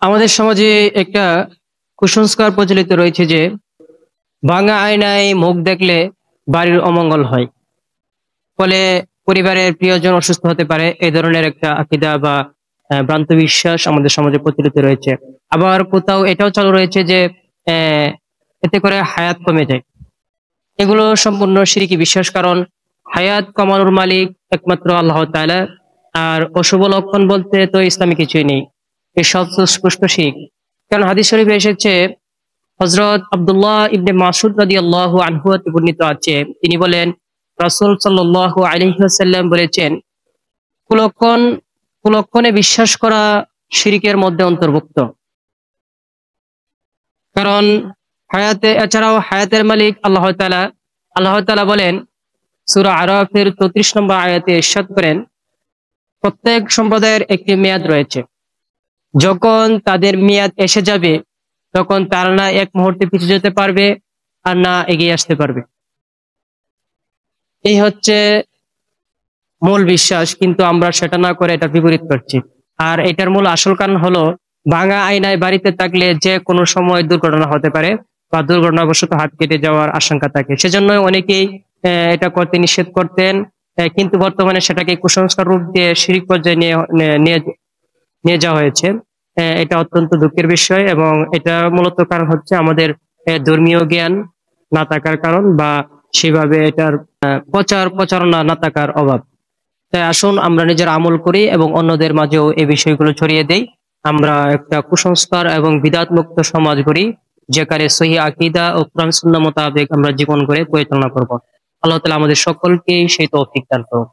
আমাদের সমাজে একটা কুসংস্কার প্রচলিত রয়েছে যে ভাঙা আয়নায় মুখ দেখলে বাড়ির অমঙ্গল হয়। ফলে পরিবারের প্রিয়জন অসুস্থ হতে পারে, এই ধরনের একটা আকীদা বা ভ্রান্ত বিশ্বাস আমাদের সমাজে প্রচলিত রয়েছে। আবার কোথাও এটাও চালু রয়েছে যে আহ, এতে করে হায়াত কমে যায়। এগুলো সম্পূর্ণ শিরকি বিশ্বাস, কারণ হায়াত কমানোর মালিক একমাত্র আল্লাহ তাআলা। আর অশুভ লক্ষণ বলতে তো ইসলামে কিছুই নেই, এসব তো স্পষ্ট শিরক। কারণ হাদিস শরীফে এসেছে, হযরত আব্দুল্লাহ ইবনে মাসউদ রাদিয়াল্লাহু আনহু হতে বর্ণিত আছে, তিনি বলেন রাসূল সাল্লাল্লাহু আলাইহি ওয়াসাল্লাম বলেছেন, কুলক্ষণ কুলক্ষণে বিশ্বাস করা শিরকের মধ্যে অন্তর্ভুক্ত। কারণ এছাড়াও হায়াতের মালিক আল্লাহ তাআলা। আল্লাহ তাআলা বলেন সূরা আরাফের ৩৪ নম্বর আয়াতে ইরশাদ করেন, প্রত্যেক সম্প্রদায়ের একটি মেয়াদ রয়েছে, যখন তাদের মেয়াদ এসে যাবে তখন তারা না এক মুহূর্তে পিছিয়ে যেতে পারবে আর না এগিয়ে আসতে পারবে। এই হচ্ছে মূল বিশ্বাস, কিন্তু আমরা সেটা না করে এটা বিপরীত করছি। আর এটার মূল আসল কারণ হলো, ভাঙা আয়নায় বাড়িতে থাকলে যে কোনো সময় দুর্ঘটনা হতে পারে বা দুর্ঘটনাবশত হাত কেটে যাওয়ার আশঙ্কা থাকে। সেজন্য অনেকেই এটা করতে নিষেধ করতেন, কিন্তু বর্তমানে সেটাকে কুসংস্কার রূপ দিয়ে শিরক পর্যায়ে নিয়ে নিয়ে যাওয়া হয়েছে। এটা অত্যন্ত দুঃখের বিষয়, এবং এটা মূলত কারণ হচ্ছে আমাদের ধর্মীয় জ্ঞান না থাকার কারণ, বা সেভাবে এটার প্রচারণা না থাকার অভাব। তাই আসুন আমরা নিজের আমল করি এবং অন্যদের মাঝেও এই বিষয়গুলো ছড়িয়ে দেই। আমরা একটা কুসংস্কার এবং বিদআত মুক্ত সমাজ গড়ি, যেখানে সহিহ আকীদা ও কোরআন সুন্নাহ মোতাবেক আমরা জীবন গড়ে পরিচালনা করব। আল্লাহ তাআলা আমাদের সকলকে সেই তৌফিক দান করুন।